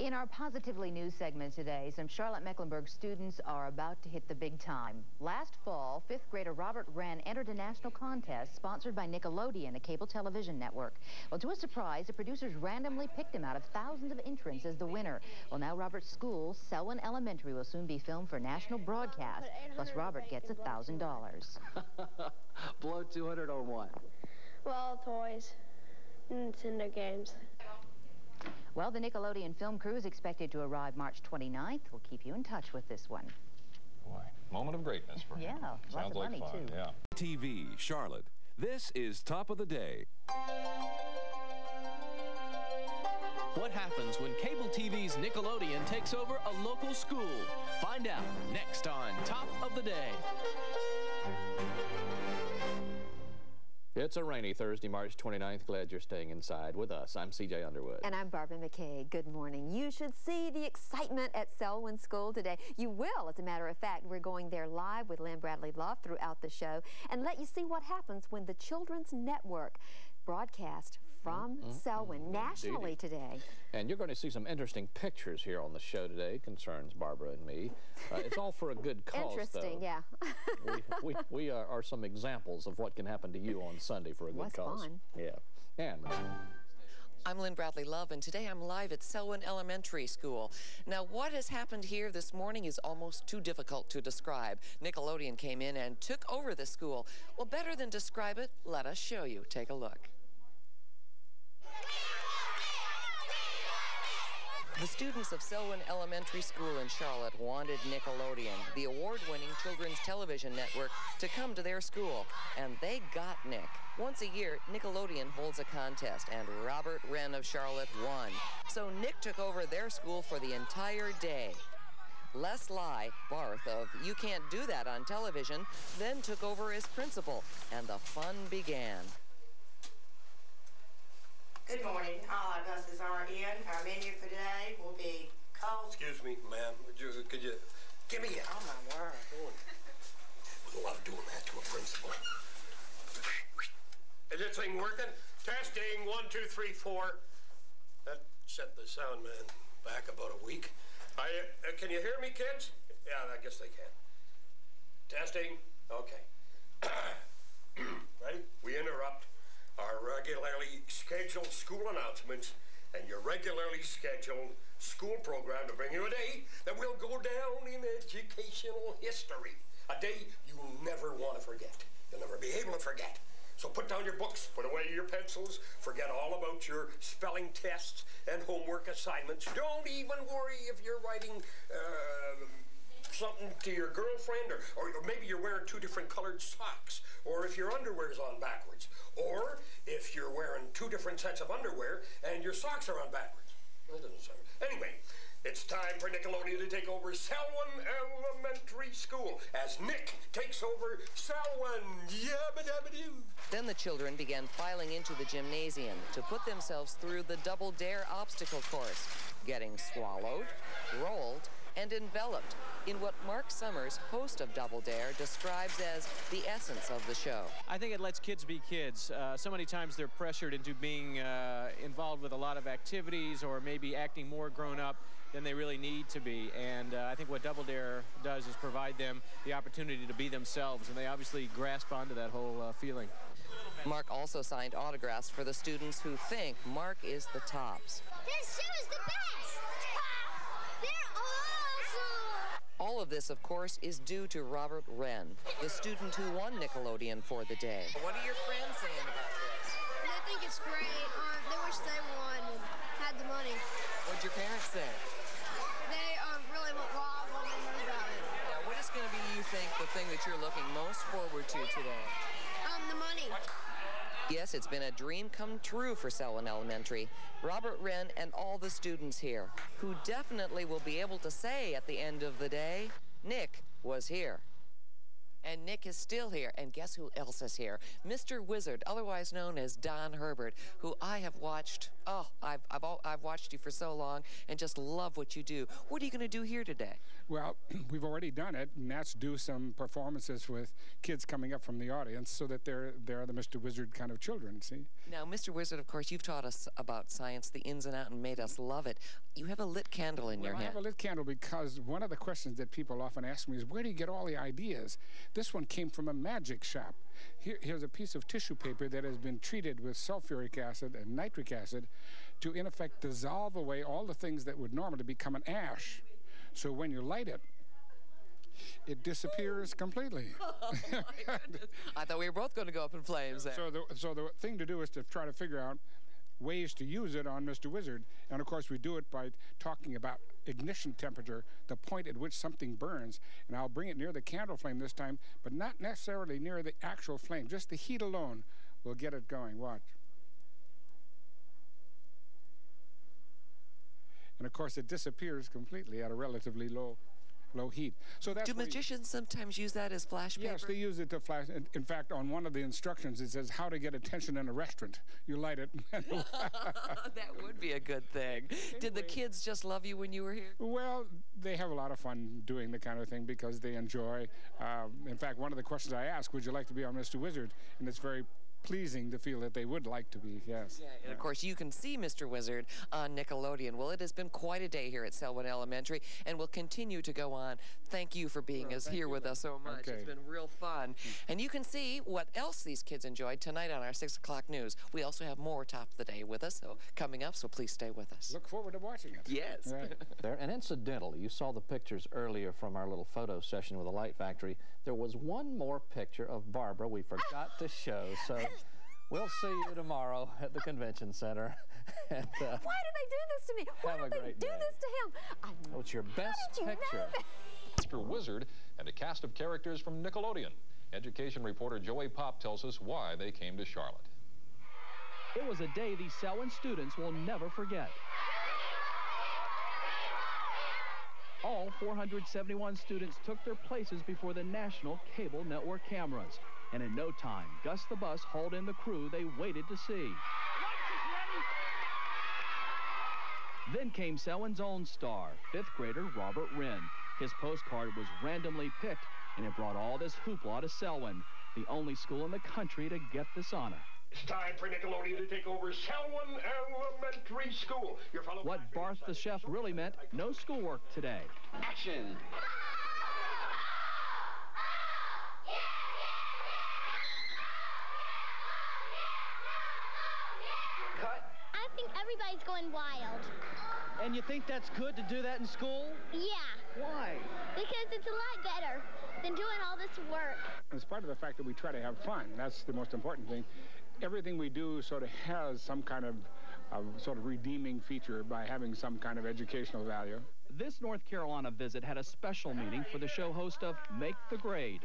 In our Positively News segment today, some Charlotte-Mecklenburg students are about to hit the big time. Last fall, fifth grader Robert Wren entered a national contest sponsored by Nickelodeon, a cable television network. Well, to his surprise, the producers randomly picked him out of thousands of entrants as the winner. Well, now Robert's school, Selwyn Elementary, will soon be filmed for national broadcast. Plus, Robert gets $1,000. Blow 200 on what? Well, toys, Nintendo games. Well, the Nickelodeon film crew is expected to arrive March 29th. We'll keep you in touch with this one. Boy, moment of greatness for him. Yeah, Sounds lots of like money, fun. too. Yeah. TV, Charlotte. This is Top of the Day. What happens when cable TV's Nickelodeon takes over a local school? Find out next on Top of the Day. It's a rainy Thursday, March 29th. Glad you're staying inside with us. I'm C.J. Underwood. And I'm Barbara McKay. Good morning. You should see the excitement at Selwyn School today. You will, as a matter of fact. We're going there live with Lynn Bradley Love throughout the show and let you see what happens when the Children's Network broadcast from Selwyn nationally today. And you're going to see some interesting pictures here on the show today. Concerns Barbara and me. It's all for a good cause, Interesting, though. Yeah. we are some examples of what can happen to you on Sunday for a good cause. Fun. Yeah. And I'm Lynn Bradley Love, and today I'm live at Selwyn Elementary School. Now, what has happened here this morning is almost too difficult to describe. Nickelodeon came in and took over the school. Well, better than describe it, let us show you. Take a look. The students of Selwyn Elementary School in Charlotte wanted Nickelodeon, the award-winning children's television network, to come to their school, and they got Nick. Once a year, Nickelodeon holds a contest, and Robert Wren of Charlotte won. So Nick took over their school for the entire day. Les Lai, Barth of You Can't Do That on Television, then took over as principal, and the fun began. Good morning. All our buses are in. Our menu for today will be cold. Excuse me, ma'am. Could you give me a... Oh, my word. Would love doing that to a principal. Is this thing working? Testing, 1, 2, 3, 4. That set the sound man back about a week. Can you hear me, kids? Yeah, I guess they can. Testing. Okay. Ready? We interrupt our regularly scheduled school announcements and your regularly scheduled school program to bring you a day that will go down in educational history. A day you'll never want to forget. You'll never be able to forget. So put down your books, put away your pencils, forget all about your spelling tests and homework assignments. Don't even worry if you're writing something to your girlfriend, or maybe you're wearing 2 different colored socks, or if your underwear's on backwards, or if you're wearing 2 different sets of underwear and your socks are on backwards. That doesn't sound... Anyway, it's time for Nickelodeon to take over Selwyn Elementary School as Nick takes over Selwyn. Yabba-dabba-doo. Then the children began filing into the gymnasium to put themselves through the Double Dare obstacle course, getting swallowed, rolled, and enveloped in what Mark Summers, host of Double Dare, describes as the essence of the show. I think it lets kids be kids. So many times they're pressured into being involved with a lot of activities or maybe acting more grown up than they really need to be. And I think what Double Dare does is provide them the opportunity to be themselves, and they obviously grasp onto that whole feeling. Mark also signed autographs for the students who think Mark is the tops. This show is the best! They're awesome! All of this, of course, is due to Robert Wren, the student who won Nickelodeon for the day. What are your friends saying about this? They think it's great. They wish they won and had the money. What'd your parents say? They really want Rob when they heard about it. Now, what is going to be, you think, the thing that you're looking most forward to today? The money. Yes, it's been a dream come true for Selwyn Elementary. Robert Wren and all the students here, who definitely will be able to say at the end of the day, Nick was here. And Nick is still here. And guess who else is here? Mr. Wizard, otherwise known as Don Herbert, who I have watched Oh, I've watched you for so long and just love what you do. What are you going to do here today? Well, we've already done it, and that's do some performances with kids coming up from the audience so that they're the Mr. Wizard kind of children, see? Now, Mr. Wizard, of course, you've taught us about science, the ins and outs, and made us love it. You have a lit candle in your hand. I have a lit candle because one of the questions that people often ask me is, where do you get all the ideas? This one came from a magic shop. Here's a piece of tissue paper that has been treated with sulfuric acid and nitric acid to, in effect, dissolve away all the things that would normally become an ash. So when you light it, it disappears completely. Oh, my goodness. I thought we were both going to go up in flames there. So the thing to do is to try to figure out ways to use it on Mr. Wizard. And, of course, we do it by talking about ignition temperature, the point at which something burns. And I'll bring it near the candle flame this time, but not necessarily near the actual flame. Just the heat alone will get it going. Watch. And, of course, it disappears completely at a relatively low heat. So that's do magicians sometimes use that as flash paper? Yes, they use it to flash. In fact, on one of the instructions, it says how to get attention in a restaurant. You light it. That would be a good thing. Anyway. Did the kids just love you when you were here? Well, they have a lot of fun doing the kind of thing because they enjoy. In fact, one of the questions I ask, would you like to be on Mr. Wizard? And it's very pleasing to feel that they would like to be, yes. Yeah, and of course you can see Mr. Wizard on Nickelodeon. Well, it has been quite a day here at Selwyn Elementary and will continue to go on. Thank you for being here with us so much. Okay. It's been real fun. And you can see what else these kids enjoyed tonight on our 6 o'clock news. We also have more Top of the Day with us coming up, so please stay with us. Look forward to watching it. Yes. Right. And incidentally, you saw the pictures earlier from our little photo session with the Light Factory. There was one more picture of Barbara we forgot to show, so we'll see you tomorrow at the convention center. And, why did they do this to me? Why did they do this to him? Oh, it's your best picture. Mr. Wizard and a cast of characters from Nickelodeon. Education reporter Joey Pop tells us why they came to Charlotte. It was a day these Selwyn students will never forget. All 471 students took their places before the national cable network cameras. And in no time, Gus the Bus hauled in the crew they waited to see. Then came Selwyn's own star, 5th grader Robert Wren. His postcard was randomly picked, and it brought all this hoopla to Selwyn, the only school in the country to get this honor. It's time for Nickelodeon to take over Selwyn Elementary School. What Barth the chef really meant, no schoolwork today. Action! Cut. I think everybody's going wild. And you think that's good to do that in school? Yeah. Why? Because it's a lot better than doing all this work. In spite of the fact that we try to have fun, that's the most important thing. Everything we do sort of has some kind of sort of redeeming feature by having some kind of educational value. This North Carolina visit had a special meeting for the show host of Make the Grade.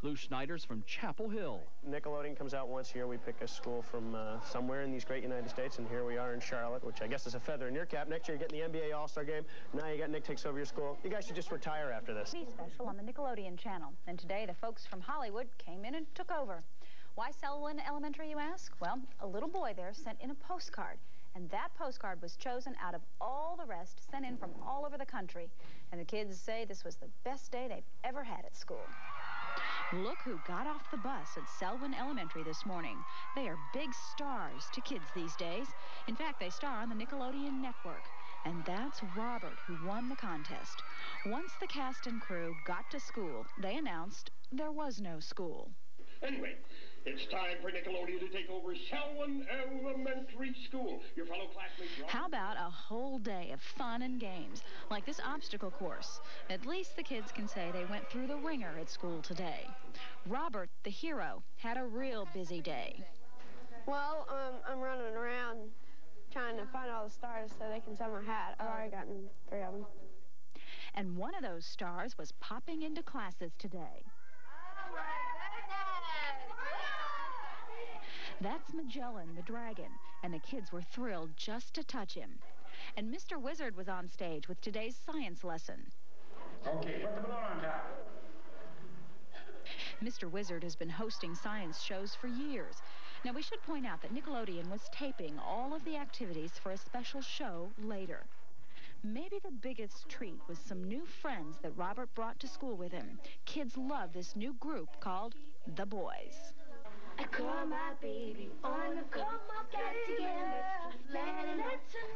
Lou Schneider's from Chapel Hill. Nickelodeon comes out once a year. We pick a school from somewhere in these great United States, and here we are in Charlotte, which I guess is a feather in your cap. Next year, you're getting the NBA All-Star game. Now you got Nick takes over your school. You guys should just retire after this. Special on the Nickelodeon channel. And today, the folks from Hollywood came in and took over. Why Selwyn Elementary, you ask? Well, a little boy there sent in a postcard. And that postcard was chosen out of all the rest sent in from all over the country. And the kids say this was the best day they've ever had at school. Look who got off the bus at Selwyn Elementary this morning. They are big stars to kids these days. In fact, they star on the Nickelodeon network. And that's Robert who won the contest. Once the cast and crew got to school, they announced there was no school. Anyway, it's time for Nickelodeon to take over Selwyn Elementary School. Your fellow classmates... How about a whole day of fun and games, like this obstacle course? At least the kids can say they went through the ringer at school today. Robert, the hero, had a real busy day. Well, I'm running around trying to find all the stars so they can sell my hat. I've already gotten 3 of them. And one of those stars was popping into classes today. That's Magellan, the dragon, and the kids were thrilled just to touch him. And Mr. Wizard was on stage with today's science lesson. Okay, put the balloon on top. Mr. Wizard has been hosting science shows for years, Now, we should point out that Nickelodeon was taping all of the activities for a special show later. Maybe the biggest treat was some new friends that Robert brought to school with him. Kids love this new group called The Boys. I call my baby on the call, get together, letting her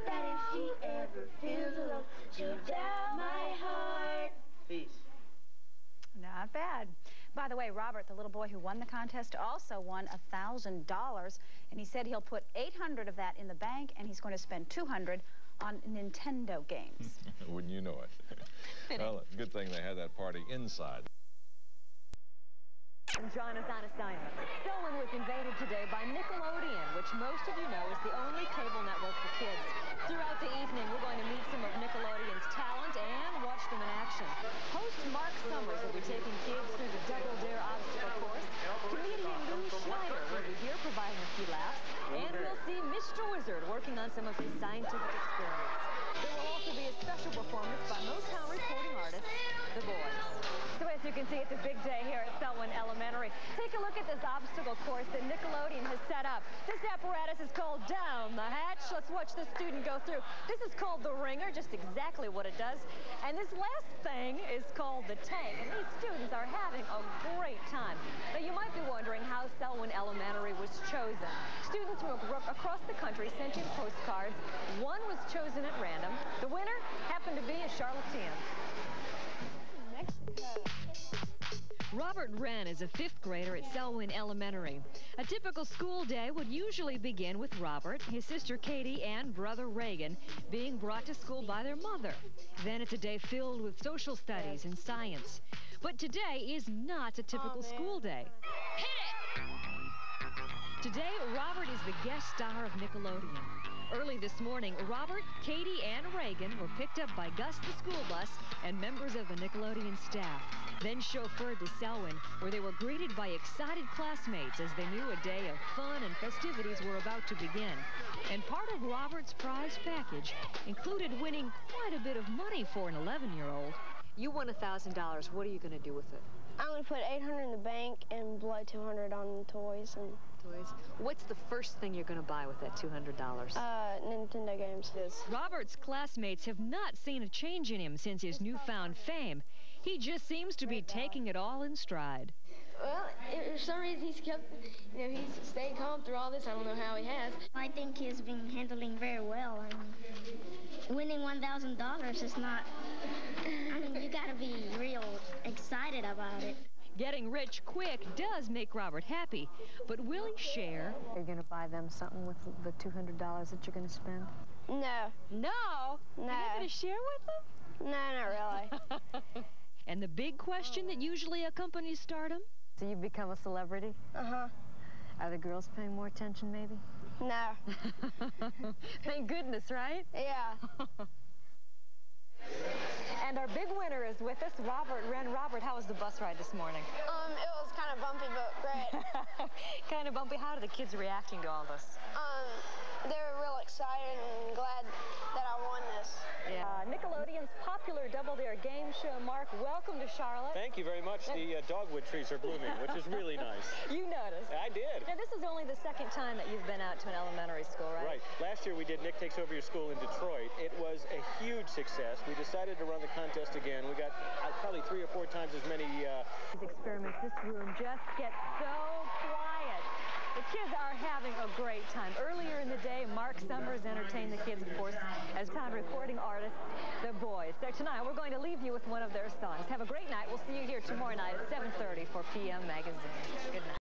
that if she ever feels alone, she'll down my heart. Peace. Not bad. By the way, Robert, the little boy who won the contest, also won $1,000, and he said he'll put $800 of that in the bank, and he's going to spend $200 on Nintendo games. Wouldn't you know it? Well, good thing they had that party inside. John is on assignment. Selwyn was invaded today by Nickelodeon, which most of you know is the only cable network for kids. Throughout the evening, we're going to meet some of Nickelodeon's talent and watch them in action. Host Mark Summers will be taking kids through the Double Dare obstacle course. Comedian Lee Schneider will be here providing a few laughs. And we'll see Mr. Wizard working on some of his scientific experiments. There will also be a special performance by Motown recording artist, The Boys. So as you can see, it's a big day here at Selwyn Elementary. Take a look at this obstacle course that Nickelodeon has set up. This apparatus is called Down the Hatch. Let's watch the student go through. This is called the Ringer, just exactly what it does. And this last thing is called the Tank. And these students are having a great time. Now, you might be wondering how Selwyn Elementary was chosen. Students from across the country sent in postcards. One was chosen at random. The winner happened to be a Charlottean. Robert Wren is a 5th grader at Selwyn Elementary. A typical school day would usually begin with Robert, his sister Katie, and brother Reagan being brought to school by their mother. Then it's a day filled with social studies and science. But today is not a typical school day. Hit it! Today, Robert is the guest star of Nickelodeon. Early this morning, Robert, Katie, and Reagan were picked up by Gus the school bus and members of the Nickelodeon staff. Then chauffeured to Selwyn, where they were greeted by excited classmates as they knew a day of fun and festivities were about to begin. And part of Robert's prize package included winning quite a bit of money for an 11-year-old. You won $1,000. What are you going to do with it? I'm going to put $800 in the bank and blow $200 on toys and toys. What's the first thing you're going to buy with that $200? Nintendo games. Robert's classmates have not seen a change in him since his newfound fame. He just seems to be taking it all in stride. Well, for some reason he's he's staying calm through all this. I don't know how he has. I think he's been handling very well. I mean, winning $1,000 is not, I mean, you gotta be real excited about it. Getting rich quick does make Robert happy, but will he share? Are you going to buy them something with the $200 that you're going to spend? No. No? No. You're not going to share with them? No, not really. And the big question that usually accompanies stardom? So you've become a celebrity? Uh-huh. Are the girls paying more attention, maybe? No. Thank goodness, right? Yeah. And our big winner is with us, Robert Wren. Robert, how was the bus ride this morning? It was kind of bumpy, but great. Kind of bumpy. How are the kids reacting to all this? They were real excited and glad that I won this. Yeah. Nickelodeon's popular Double Dare game show. Mark, welcome to Charlotte. Thank you very much. The dogwood trees are blooming, which is really nice. You noticed. I did. Now, this is only the second time that you've been out to an elementary school, right? Right. Last year we did Nick Takes Over Your School in Detroit. It was a huge success. We decided to run the contest again. We got probably 3 or 4 times as many... These experiments, this room just gets so quiet. The kids are having a great time. Earlier in the day, Mark Summers entertained the kids, of course, as sound recording artist, The Boys. So tonight, we're going to leave you with one of their songs. Have a great night. We'll see you here tomorrow night at 7:30 for PM Magazine. Good night.